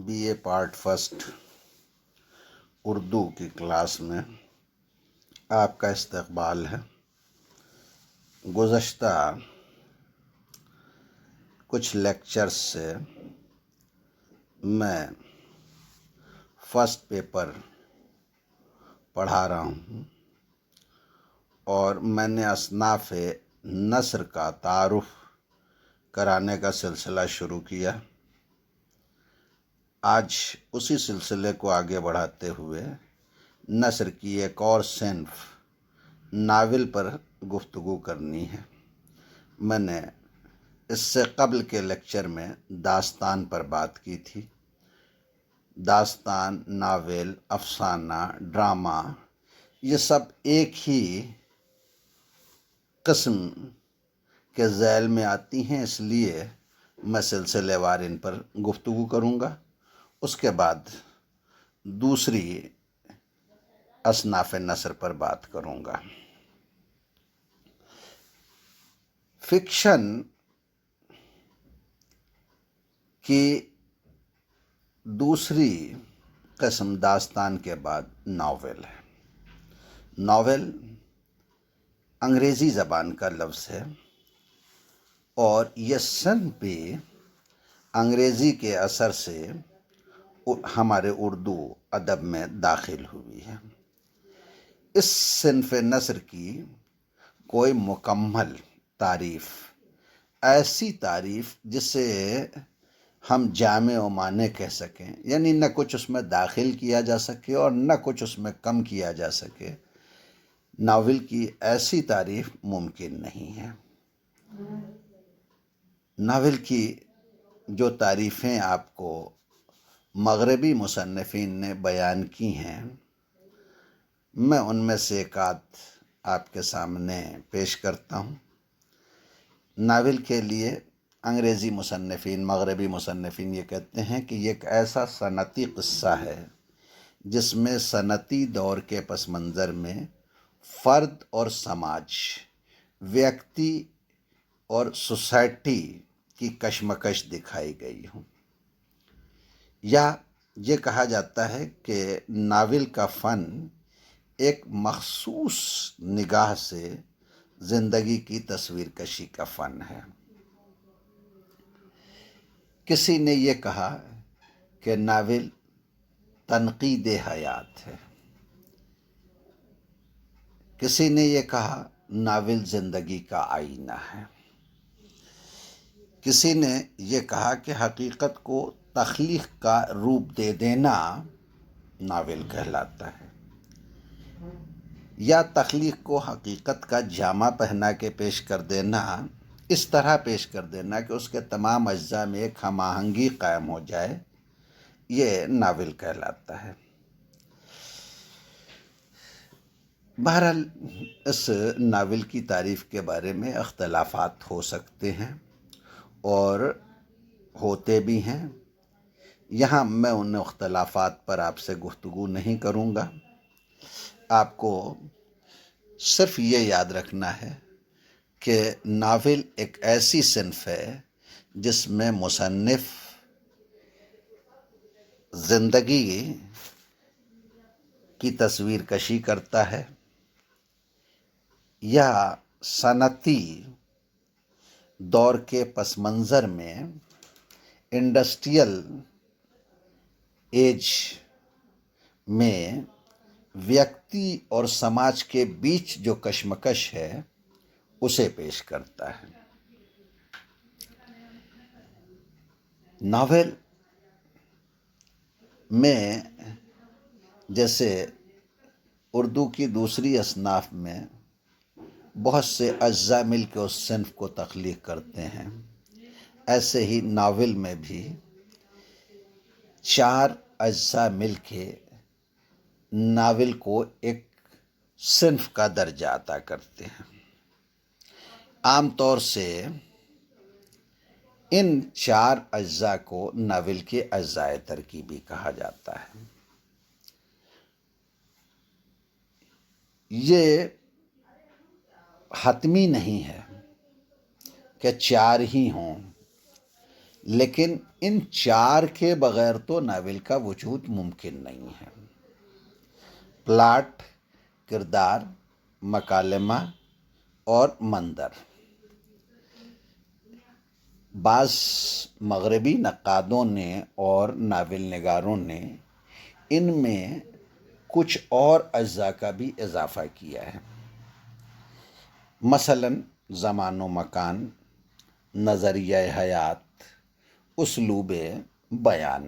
BA part first Urdu کی class میں آپ کا استقبال ہے۔ گزشتہ کچھ لیکچرز سے میں فرسٹ پیپر پڑھا رہا ہوں اور میں نے اصناف نثر کا تعارف کرانے کا سلسلہ شروع کیا۔ آج اسی سلسلے کو آگے بڑھاتے ہوئے نثر کی ایک اور صنف ناول پر گفتگو کرنی ہے۔ میں نے اس سے قبل کے لیکچر میں داستان پر بات کی تھی۔ داستان، ناول، افسانہ، ڈرامہ، یہ سب ایک ہی قسم کے ذیل میں آتی ہیں، اس لیے میں سلسلے وار ان پر گفتگو کروں گا۔ اس کے بعد دوسری اصناف نثر پر بات کروں گا۔ فکشن کی دوسری قسم داستان کے بعد ناول ہے۔ ناول انگریزی زبان کا لفظ ہے اور یہ صنف بھی انگریزی کے اثر سے ہمارے اردو ادب میں داخل ہوئی ہے۔ اس صنف نثر کی کوئی مکمل تعریف، ایسی تعریف جسے ہم جامع و مانع کہہ سکیں، یعنی نہ کچھ اس میں داخل کیا جا سکے اور نہ کچھ اس میں کم کیا جا سکے، ناول کی ایسی تعریف ممکن نہیں ہے۔ ناول کی جو تعریفیں آپ کو مغربی مصنفین نے بیان کی ہیں، میں ان میں سے ایک آدھ آپ کے سامنے پیش کرتا ہوں۔ ناول کے لیے انگریزی مصنفین، مغربی مصنفین یہ کہتے ہیں کہ یہ ایک ایسا صنعتی قصہ ہے جس میں صنعتی دور کے پس منظر میں فرد اور سماج، ویکتی اور سوسائٹی کی کشمکش دکھائی گئی ہوں۔ یا یہ کہا جاتا ہے کہ ناول کا فن ایک مخصوص نگاہ سے زندگی کی تصویر کشی کا فن ہے۔ کسی نے یہ کہا کہ ناول تنقید حیات ہے، کسی نے یہ کہا ناول زندگی کا آئینہ ہے، کسی نے یہ کہا کہ حقیقت کو تخلیق کا روپ دے دینا ناول کہلاتا ہے، یا تخلیق کو حقیقت کا جامہ پہنا کے پیش کر دینا، اس طرح پیش کر دینا کہ اس کے تمام اجزاء میں ایک ہم آہنگی قائم ہو جائے، یہ ناول کہلاتا ہے۔ بہرحال اس ناول کی تعریف کے بارے میں اختلافات ہو سکتے ہیں اور ہوتے بھی ہیں۔ یہاں میں ان اختلافات پر آپ سے گفتگو نہیں کروں گا۔ آپ کو صرف یہ یاد رکھنا ہے کہ ناول ایک ایسی صنف ہے جس میں مصنف زندگی کی تصویر کشی کرتا ہے یا صنعتی دور کے پس منظر میں انڈسٹریل ایج میں ویکتی اور سماج کے بیچ جو کشمکش ہے اسے پیش کرتا ہے۔ ناول میں جیسے اردو کی دوسری اصناف میں بہت سے اجزاء مل کے اس صنف کو تخلیق کرتے ہیں، ایسے ہی ناول میں بھی 4 اجزاء مل کے ناول کو ایک صنف کا درجہ عطا کرتے ہیں۔ عام طور سے ان 4 اجزاء کو ناول کے اجزاء ترکیبی کہا جاتا ہے۔ یہ حتمی نہیں ہے کہ 4 ہی ہوں، لیکن ان چار کے بغیر تو ناول کا وجود ممکن نہیں ہے: پلاٹ، کردار، مکالمہ اور منظر۔ بعض مغربی نقادوں نے اور ناول نگاروں نے ان میں کچھ اور اجزاء کا بھی اضافہ کیا ہے، مثلاً زمان و مکان، نظریہ حیات، اسلوب بیان۔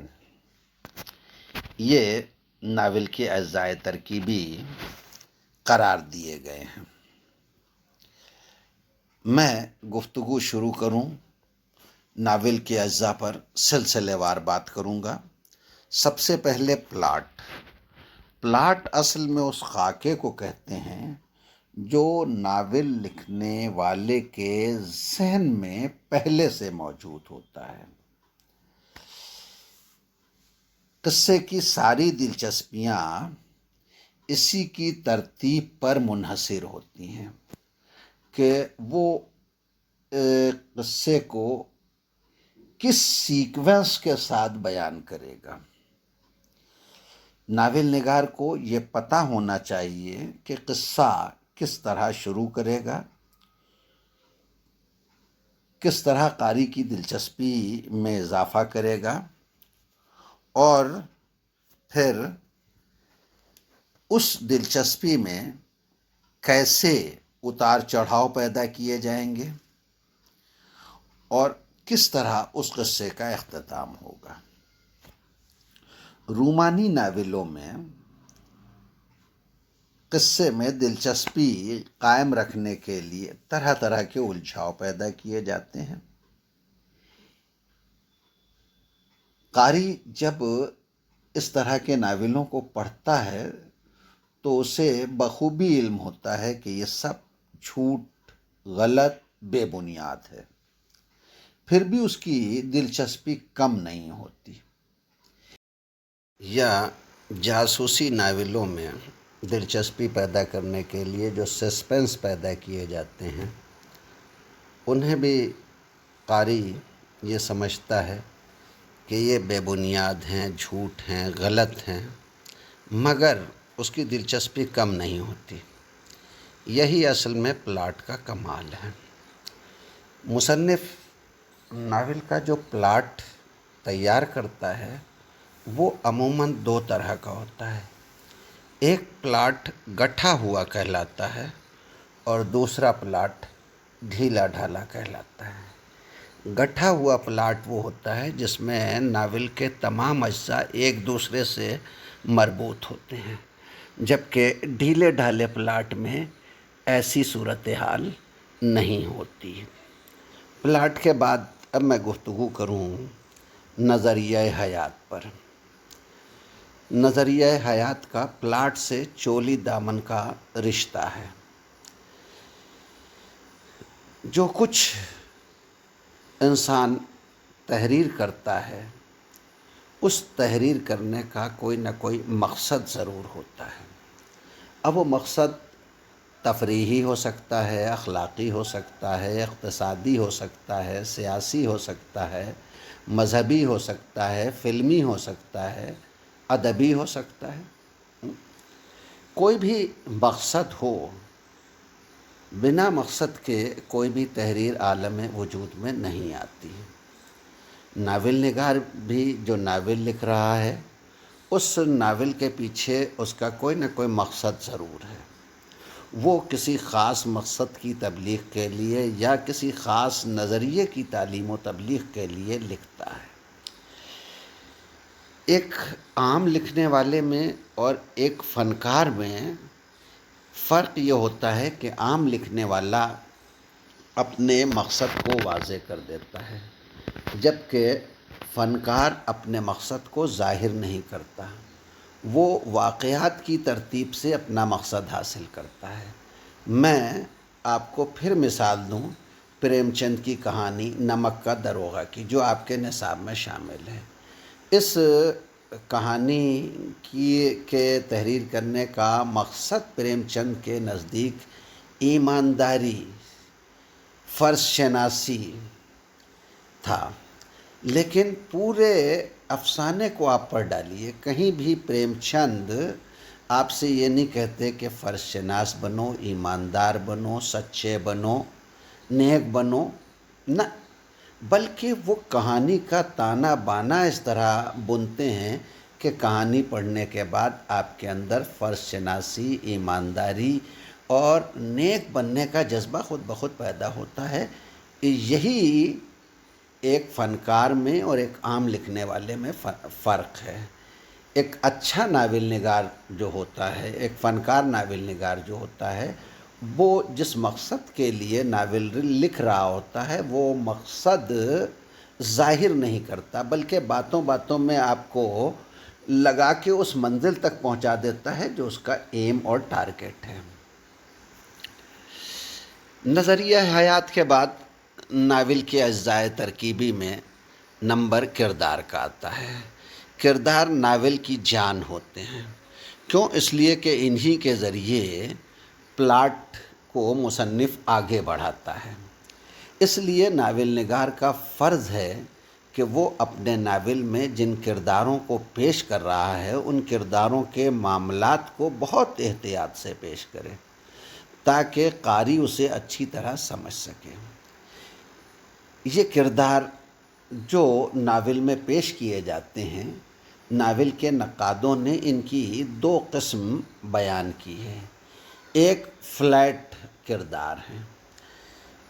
یہ ناول کے اجزاء ترکیبی قرار دیے گئے ہیں۔ میں گفتگو شروع کروں، ناول کے اجزاء پر سلسلے وار بات کروں گا۔ سب سے پہلے پلاٹ۔ پلاٹ اصل میں اس خاکے کو کہتے ہیں جو ناول لکھنے والے کے ذہن میں پہلے سے موجود ہوتا ہے۔ قصے کی ساری دلچسپیاں اسی کی ترتیب پر منحصر ہوتی ہیں کہ وہ قصے کو کس سیکوینس کے ساتھ بیان کرے گا۔ ناول نگار کو یہ پتہ ہونا چاہیے کہ قصہ کس طرح شروع کرے گا، کس طرح قاری کی دلچسپی میں اضافہ کرے گا، اور پھر اس دلچسپی میں کیسے اتار چڑھاؤ پیدا کیے جائیں گے اور کس طرح اس قصے کا اختتام ہوگا۔ رومانی ناولوں میں قصے میں دلچسپی قائم رکھنے کے لیے طرح طرح کے الجھاؤ پیدا کیے جاتے ہیں۔ قاری جب اس طرح کے ناولوں کو پڑھتا ہے تو اسے بخوبی علم ہوتا ہے کہ یہ سب جھوٹ، غلط، بے بنیاد ہے، پھر بھی اس کی دلچسپی کم نہیں ہوتی۔ یا جاسوسی ناولوں میں دلچسپی پیدا کرنے کے لیے جو سسپنس پیدا کیے جاتے ہیں، انہیں بھی قاری یہ سمجھتا ہے کہ یہ بے بنیاد ہیں، جھوٹ ہیں، غلط ہیں، مگر اس کی دلچسپی کم نہیں ہوتی۔ یہی اصل میں پلاٹ کا کمال ہے۔ مصنف ناول کا جو پلاٹ تیار کرتا ہے وہ عموماً دو طرح کا ہوتا ہے۔ ایک پلاٹ گٹھا ہوا کہلاتا ہے اور دوسرا پلاٹ ڈھیلا ڈھالا کہلاتا ہے۔ گٹھا ہوا پلاٹ وہ ہوتا ہے جس میں ناول کے تمام اجزاء ایک دوسرے سے مربوط ہوتے ہیں، جبکہ ڈھیلے ڈھالے پلاٹ میں ایسی صورتحال نہیں ہوتی۔ پلاٹ کے بعد اب میں گفتگو کروں نظریہ حیات پر۔ نظریہ حیات کا پلاٹ سے چولی دامن کا رشتہ ہے۔ جو کچھ انسان تحریر کرتا ہے اس تحریر کرنے کا کوئی نہ کوئی مقصد ضرور ہوتا ہے۔ اب وہ مقصد تفریحی ہو سکتا ہے، اخلاقی ہو سکتا ہے، اقتصادی ہو سکتا ہے، سیاسی ہو سکتا ہے، مذہبی ہو سکتا ہے، فلمی ہو سکتا ہے، ادبی ہو سکتا ہے۔ کوئی بھی مقصد ہو، بنا مقصد کے کوئی بھی تحریر عالم وجود میں نہیں آتی۔ ناول نگار بھی جو ناول لکھ رہا ہے اس ناول کے پیچھے اس کا کوئی نہ کوئی مقصد ضرور ہے۔ وہ کسی خاص مقصد کی تبلیغ کے لیے یا کسی خاص نظریے کی تعلیم و تبلیغ کے لیے لکھتا ہے۔ ایک عام لکھنے والے میں اور ایک فنکار میں فرق یہ ہوتا ہے کہ عام لکھنے والا اپنے مقصد کو واضح کر دیتا ہے، جبکہ فنکار اپنے مقصد کو ظاہر نہیں کرتا، وہ واقعات کی ترتیب سے اپنا مقصد حاصل کرتا ہے۔ میں آپ کو پھر مثال دوں پریم چند کی کہانی نمک کا دروغہ کی، جو آپ کے نصاب میں شامل ہے۔ اس کہانی کے تحریر کرنے کا مقصد پریم چند کے نزدیک ایمانداری، فرض شناسی تھا۔ لیکن پورے افسانے کو آپ پڑھ ڈالیے، کہیں بھی پریم چند آپ سے یہ نہیں کہتے کہ فرض شناس بنو، ایماندار بنو، سچے بنو، نیک بنو، نہ، بلکہ وہ کہانی کا تانا بانا اس طرح بنتے ہیں کہ کہانی پڑھنے کے بعد آپ کے اندر فرض شناسی، ایمانداری اور نیک بننے کا جذبہ خود بخود پیدا ہوتا ہے۔ یہی ایک فنکار میں اور ایک عام لکھنے والے میں فرق ہے۔ ایک اچھا ناول نگار جو ہوتا ہے، ایک فنکار ناول نگار جو ہوتا ہے، وہ جس مقصد کے لیے ناول لکھ رہا ہوتا ہے وہ مقصد ظاہر نہیں کرتا، بلکہ باتوں باتوں میں آپ کو لگا کے اس منزل تک پہنچا دیتا ہے جو اس کا ایم اور ٹارگیٹ ہے۔ نظریہ حیات کے بعد ناول کے اجزائے ترکیبی میں نمبر کردار کا آتا ہے۔ کردار ناول کی جان ہوتے ہیں، کیوں؟ اس لیے کہ انہی کے ذریعے پلاٹ کو مصنف آگے بڑھاتا ہے۔ اس لیے ناول نگار کا فرض ہے کہ وہ اپنے ناول میں جن کرداروں کو پیش کر رہا ہے ان کرداروں کے معاملات کو بہت احتیاط سے پیش کرے تاکہ قاری اسے اچھی طرح سمجھ سکے۔ یہ کردار جو ناول میں پیش کیے جاتے ہیں، ناول کے نقادوں نے ان کی دو قسم بیان کی ہے۔ ایک فلیٹ کردار ہیں،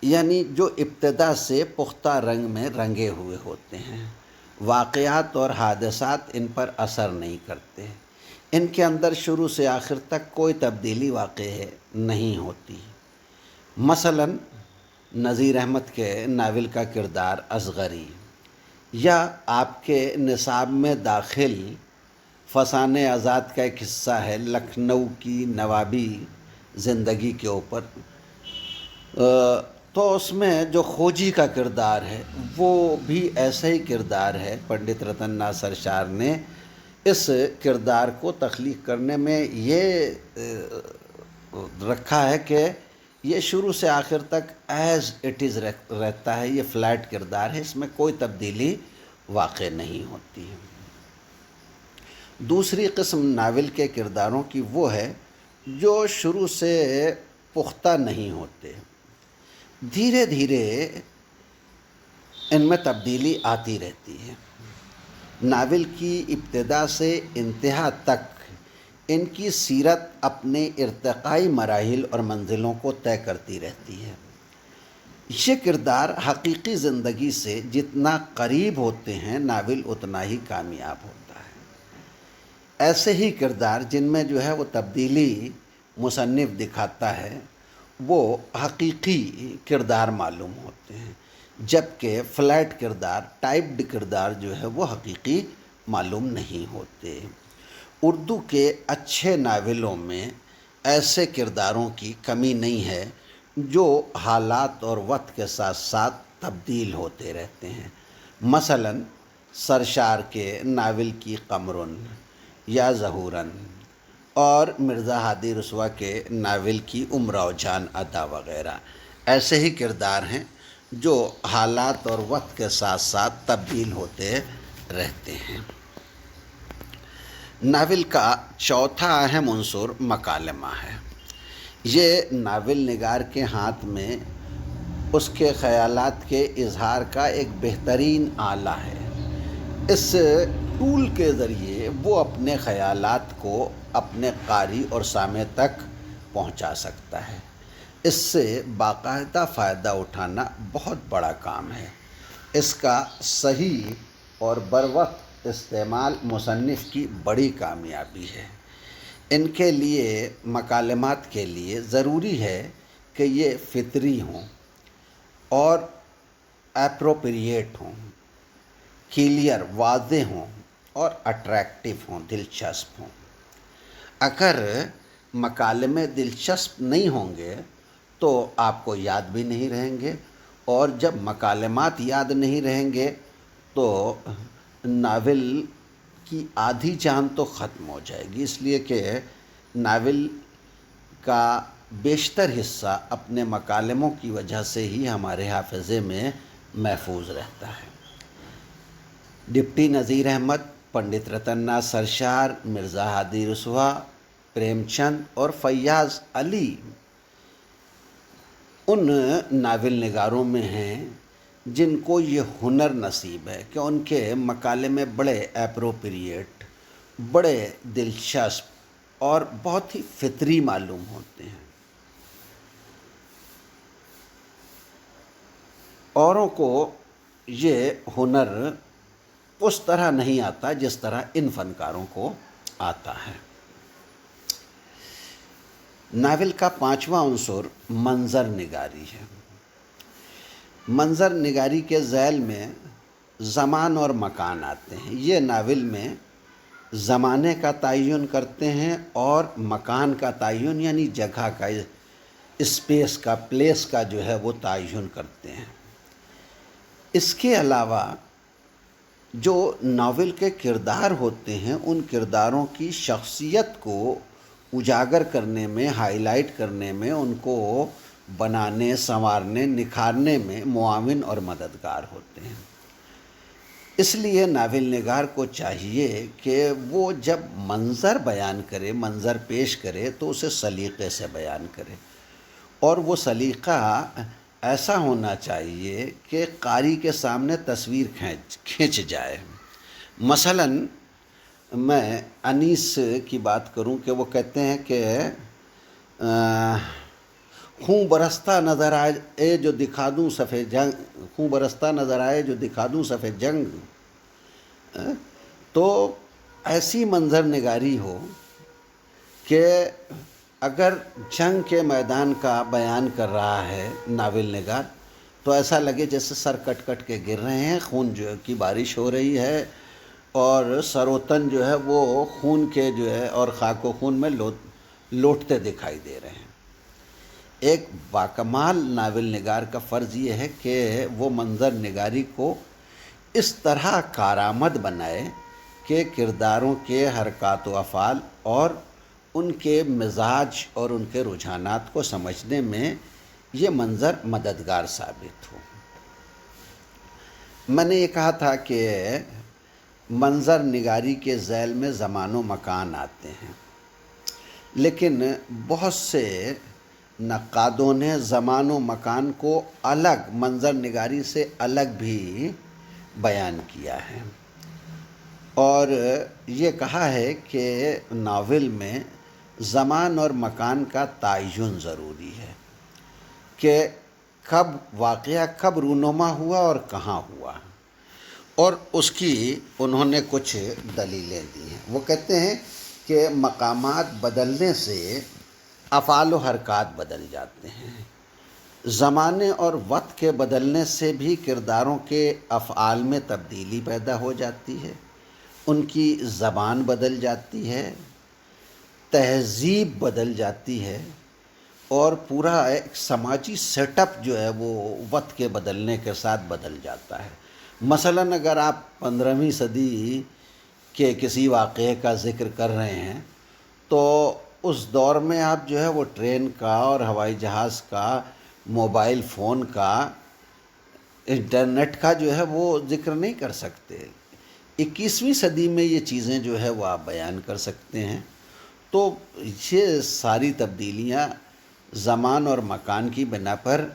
یعنی جو ابتدا سے پختہ رنگ میں رنگے ہوئے ہوتے ہیں، واقعات اور حادثات ان پر اثر نہیں کرتے، ان کے اندر شروع سے آخر تک کوئی تبدیلی واقع نہیں ہوتی۔ مثلا نذیر احمد کے ناول کا کردار اصغری، یا آپ کے نصاب میں داخل فسانہ آزاد کا ایک حصہ ہے لکھنؤ کی نوابی زندگی کے اوپر، تو اس میں جو خوجی کا کردار ہے وہ بھی ایسا ہی کردار ہے۔ پنڈت رتن ناتھ سرشار نے اس کردار کو تخلیق کرنے میں یہ رکھا ہے کہ یہ شروع سے آخر تک ایز اٹ از رہتا ہے، یہ فلیٹ کردار ہے، اس میں کوئی تبدیلی واقع نہیں ہوتی۔ دوسری قسم ناول کے کرداروں کی وہ ہے جو شروع سے پختہ نہیں ہوتے، دھیرے دھیرے ان میں تبدیلی آتی رہتی ہے۔ ناول کی ابتدا سے انتہا تک ان کی سیرت اپنے ارتقائی مراحل اور منزلوں کو طے کرتی رہتی ہے۔ یہ کردار حقیقی زندگی سے جتنا قریب ہوتے ہیں ناول اتنا ہی کامیاب ہوتا ہے۔ ایسے ہی کردار جن میں جو ہے وہ تبدیلی مصنف دکھاتا ہے وہ حقیقی کردار معلوم ہوتے ہیں، جبکہ فلیٹ کردار، ٹائپڈ کردار جو ہے وہ حقیقی معلوم نہیں ہوتے۔ اردو کے اچھے ناولوں میں ایسے کرداروں کی کمی نہیں ہے جو حالات اور وقت کے ساتھ ساتھ تبدیل ہوتے رہتے ہیں۔ مثلا سرشار کے ناول کی قمرن یا ظہورن، اور مرزا ہادی رسوا کے ناول کی امراؤ جان عطا وغیرہ ایسے ہی کردار ہیں جو حالات اور وقت کے ساتھ ساتھ تبدیل ہوتے رہتے ہیں۔ ناول کا چوتھا اہم عنصر مکالمہ ہے۔ یہ ناول نگار کے ہاتھ میں اس کے خیالات کے اظہار کا ایک بہترین آلہ ہے۔ اس ٹول کے ذریعے وہ اپنے خیالات کو اپنے قاری اور سامع تک پہنچا سکتا ہے۔ اس سے باقاعدہ فائدہ اٹھانا بہت بڑا کام ہے۔ اس کا صحیح اور بروقت استعمال مصنف کی بڑی کامیابی ہے۔ ان کے لیے، مکالمات کے لیے ضروری ہے کہ یہ فطری ہوں اور اپروپریٹ ہوں، کلیئر، واضح ہوں اور اٹریکٹیو ہوں، دلچسپ ہوں۔ اگر مکالمے دلچسپ نہیں ہوں گے تو آپ کو یاد بھی نہیں رہیں گے، اور جب مکالمات یاد نہیں رہیں گے تو ناول کی آدھی جان تو ختم ہو جائے گی، اس لیے کہ ناول کا بیشتر حصہ اپنے مکالموں کی وجہ سے ہی ہمارے حافظے میں محفوظ رہتا ہے۔ ڈپٹی نذیر احمد، پنڈت رتن ناتھ سرشار، مرزا ہادی رسوا، پریم چند اور فیاض علی ان ناول نگاروں میں ہیں جن کو یہ ہنر نصیب ہے کہ ان کے مقالے میں بڑے اپروپریٹ، بڑے دلچسپ اور بہت ہی فطری معلوم ہوتے ہیں۔ اوروں کو یہ ہنر اس طرح نہیں آتا جس طرح ان فنکاروں کو آتا ہے۔ ناول کا 5واں عنصر منظر نگاری ہے۔ منظر نگاری کے ذیل میں زمان اور مکان آتے ہیں۔ یہ ناول میں زمانے کا تعین کرتے ہیں اور مکان کا تعین یعنی جگہ کا، اسپیس کا، پلیس کا جو ہے وہ تعین کرتے ہیں۔ اس کے علاوہ جو ناول کے کردار ہوتے ہیں ان کرداروں کی شخصیت کو اجاگر کرنے میں، ہائی لائٹ کرنے میں، ان کو بنانے، سنوارنے، نکھارنے میں معاون اور مددگار ہوتے ہیں۔ اس لیے ناول نگار کو چاہیے کہ وہ جب منظر بیان کرے، منظر پیش کرے تو اسے سلیقے سے بیان کرے، اور وہ سلیقہ ایسا ہونا چاہیے کہ قاری کے سامنے تصویر کھینچ جائے۔ مثلاً میں انیس کی بات کروں کہ وہ کہتے ہیں کہ خون برستا نظر آئے جو دکھا دوں صف جنگ، خون برستا نظر آئے جو دکھا دوں صف جنگ۔ تو ایسی منظر نگاری ہو کہ اگر جنگ کے میدان کا بیان کر رہا ہے ناول نگار تو ایسا لگے جیسے سر کٹ کٹ کے گر رہے ہیں، خون جو کی بارش ہو رہی ہے، اور سر و تن جو ہے وہ خون کے جو ہے اور خاک و خون میں لوٹتے دکھائی دے رہے ہیں۔ ایک باکمال ناول نگار کا فرض یہ ہے کہ وہ منظر نگاری کو اس طرح کارآمد بنائے کہ کرداروں کے حرکات و افعال اور ان کے مزاج اور ان کے رجحانات کو سمجھنے میں یہ منظر مددگار ثابت ہو۔ میں نے یہ کہا تھا کہ منظر نگاری کے ذیل میں زمان و مکان آتے ہیں، لیکن بہت سے نقادوں نے زمان و مکان کو الگ، منظر نگاری سے الگ بھی بیان کیا ہے، اور یہ کہا ہے کہ ناول میں زمان اور مکان کا تعین ضروری ہے کہ کب واقعہ کب رونما ہوا اور کہاں ہوا، اور اس کی انہوں نے کچھ دلیلیں دی ہیں۔ وہ کہتے ہیں کہ مقامات بدلنے سے افعال و حرکات بدل جاتے ہیں، زمانے اور وقت کے بدلنے سے بھی کرداروں کے افعال میں تبدیلی پیدا ہو جاتی ہے، ان کی زبان بدل جاتی ہے، تہذیب بدل جاتی ہے، اور پورا ایک سماجی سیٹ اپ جو ہے وہ وقت کے بدلنے کے ساتھ بدل جاتا ہے۔ مثلاً اگر آپ 15ویں صدی کے کسی واقعے کا ذکر کر رہے ہیں تو اس دور میں آپ جو ہے وہ ٹرین کا اور ہوائی جہاز کا، موبائل فون کا، انٹرنیٹ کا جو ہے وہ ذکر نہیں کر سکتے۔ 21ویں صدی میں یہ چیزیں جو ہے وہ آپ بیان کر سکتے ہیں۔ تو یہ ساری تبدیلیاں زمان اور مکان کی بنا پر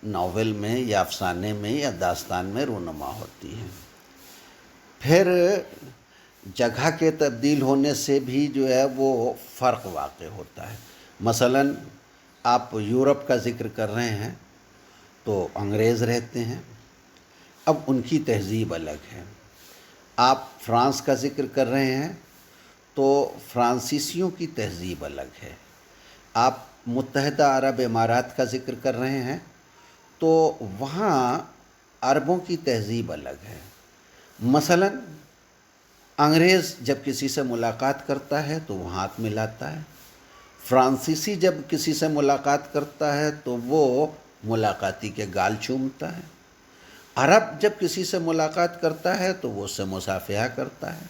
ناول میں یا افسانے میں یا داستان میں رونما ہوتی ہیں۔ پھر جگہ کے تبدیل ہونے سے بھی جو ہے وہ فرق واقع ہوتا ہے۔ مثلاً آپ یورپ کا ذکر کر رہے ہیں تو انگریز رہتے ہیں، اب ان کی تہذیب الگ ہے۔ آپ فرانس کا ذکر کر رہے ہیں تو فرانسیسیوں کی تہذیب الگ ہے۔ آپ متحدہ عرب امارات کا ذکر کر رہے ہیں تو وہاں عربوں کی تہذیب الگ ہے۔ مثلاً انگریز جب کسی سے ملاقات کرتا ہے تو وہ ہاتھ ملاتا ہے، فرانسیسی جب کسی سے ملاقات کرتا ہے تو وہ ملاقاتی کے گال چومتا ہے، عرب جب کسی سے ملاقات کرتا ہے تو وہ اس سے مصافحہ کرتا ہے،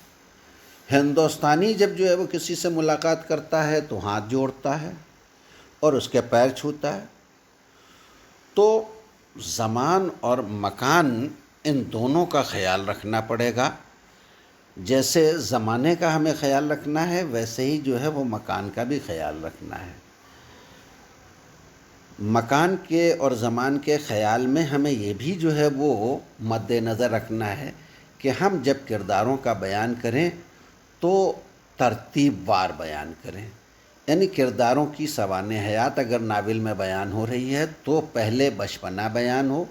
ہندوستانی جب جو ہے وہ کسی سے ملاقات کرتا ہے تو ہاتھ جوڑتا ہے اور اس کے پیر چھوتا ہے۔ تو زمان اور مکان ان دونوں کا خیال رکھنا پڑے گا جیسے زمانے کا ہمیں خیال رکھنا ہے، ویسے ہی جو ہے وہ مکان کا بھی خیال رکھنا ہے۔ مکان کے اور زمان کے خیال میں ہمیں یہ بھی جو ہے وہ مد نظر رکھنا ہے کہ ہم جب کرداروں کا بیان کریں تو ترتیب وار بیان کریں، یعنی کرداروں کی سوانح حیات اگر ناول میں بیان ہو رہی ہے تو پہلے بچپنا بیان ہو،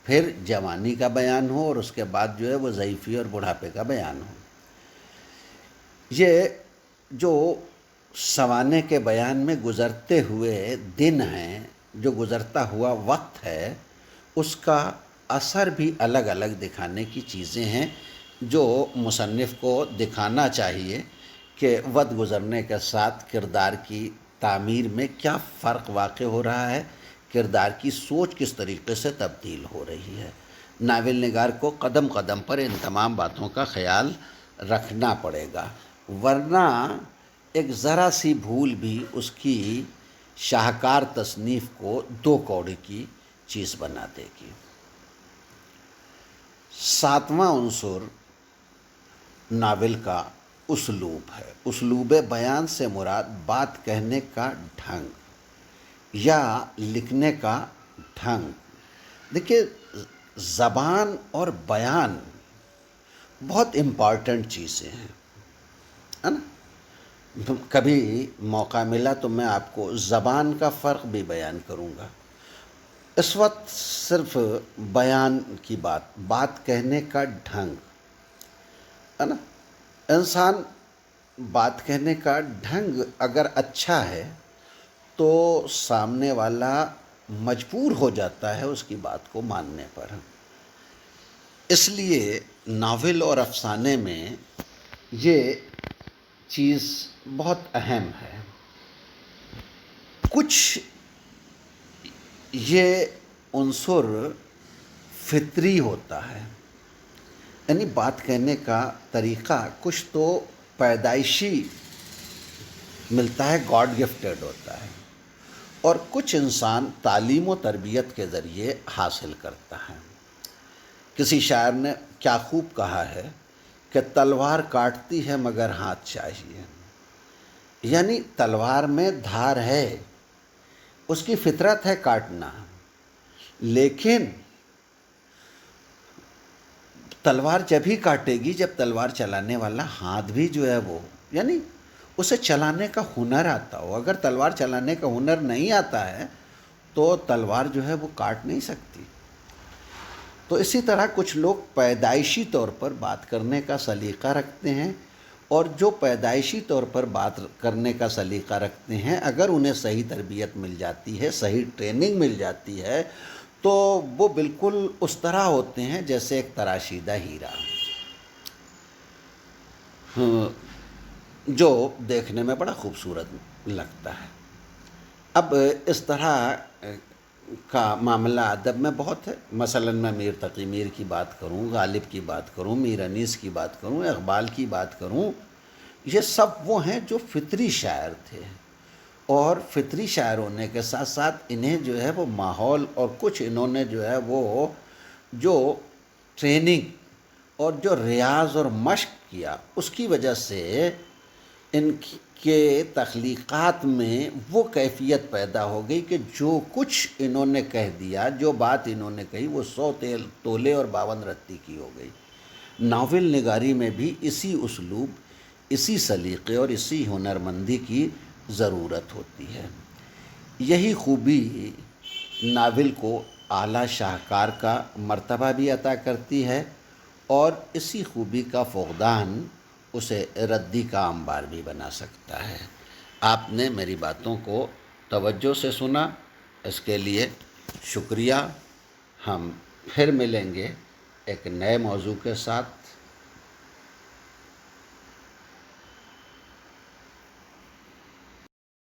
پھر جوانی کا بیان ہو، اور اس کے بعد جو ہے وہ ضعیفی اور بڑھاپے کا بیان ہو۔ یہ جو سوانح کے بیان میں گزرتے ہوئے دن ہیں، جو گزرتا ہوا وقت ہے، اس کا اثر بھی الگ الگ دکھانے کی چیزیں ہیں جو مصنف کو دکھانا چاہیے کہ وقت گزرنے کے ساتھ کردار کی تعمیر میں کیا فرق واقع ہو رہا ہے، کردار کی سوچ کس طریقے سے تبدیل ہو رہی ہے۔ ناول نگار کو قدم قدم پر ان تمام باتوں کا خیال رکھنا پڑے گا، ورنہ ایک ذرا سی بھول بھی اس کی شاہکار تصنیف کو دو کوڑی کی چیز بنا دے گی۔ ساتواں عنصر ناول کا اسلوب ہے۔ اسلوب بیان سے مراد بات کہنے کا ڈھنگ یا لکھنے کا ڈھنگ۔ دیکھیے، زبان اور بیان بہت امپارٹنٹ چیزیں ہیں، ہے نا؟ کبھی موقع ملا تو میں آپ کو زبان کا فرق بھی بیان کروں گا۔ اس وقت صرف بیان کی بات کہنے کا ڈھنگ، ہے نا؟ انسان بات کہنے کا ڈھنگ اگر اچھا ہے تو سامنے والا مجبور ہو جاتا ہے اس کی بات کو ماننے پر۔ اس لیے ناول اور افسانے میں یہ چیز بہت اہم ہے۔ کچھ یہ عنصر فطری ہوتا ہے، یعنی بات کہنے کا طریقہ کچھ تو پیدائشی ملتا ہے، گاڈ گفٹڈ ہوتا ہے، اور کچھ انسان تعلیم و تربیت کے ذریعے حاصل کرتا ہے۔ کسی شاعر نے کیا خوب کہا ہے کہ تلوار کاٹتی ہے مگر ہاتھ چاہیے، یعنی تلوار میں دھار ہے، اس کی فطرت ہے کاٹنا، لیکن تلوار جب ہی کاٹے گی جب تلوار چلانے والا ہاتھ بھی جو ہے وہ، یعنی اسے چلانے کا ہنر آتا ہو۔ اگر تلوار چلانے کا ہنر نہیں آتا ہے تو تلوار جو ہے وہ کاٹ نہیں سکتی۔ تو اسی طرح کچھ لوگ پیدائشی طور پر بات کرنے کا سلیقہ رکھتے ہیں، اور جو پیدائشی طور پر بات کرنے کا سلیقہ رکھتے ہیں اگر انہیں صحیح تربیت مل جاتی ہے، صحیح ٹریننگ مل جاتی ہے، تو وہ بالکل اس طرح ہوتے ہیں جیسے ایک تراشیدہ ہیرا، جو دیکھنے میں بڑا خوبصورت لگتا ہے۔ اب اس طرح کا معاملہ ادب میں بہت ہے۔ مثلاً میں میر تقی میر کی بات کروں، غالب کی بات کروں، میر انیس کی بات کروں، اقبال کی بات کروں، یہ سب وہ ہیں جو فطری شاعر تھے، اور فطری شاعر ہونے کے ساتھ ساتھ انہیں جو ہے وہ ماحول اور کچھ انہوں نے جو ہے وہ جو ٹریننگ اور جو ریاض اور مشق کیا، اس کی وجہ سے ان کے تخلیقات میں وہ کیفیت پیدا ہو گئی کہ جو کچھ انہوں نے کہہ دیا، جو بات انہوں نے کہی، وہ 100 تولے اور 52 رتی کی ہو گئی۔ ناول نگاری میں بھی اسی اسلوب، اسی سلیقے اور اسی ہنرمندی کی ضرورت ہوتی ہے۔ یہی خوبی ناول کو اعلیٰ شاہکار کا مرتبہ بھی عطا کرتی ہے، اور اسی خوبی کا فقدان اسے ردی کا انبار بھی بنا سکتا ہے۔ آپ نے میری باتوں کو توجہ سے سنا، اس کے لیے شکریہ۔ ہم پھر ملیں گے ایک نئے موضوع کے ساتھ۔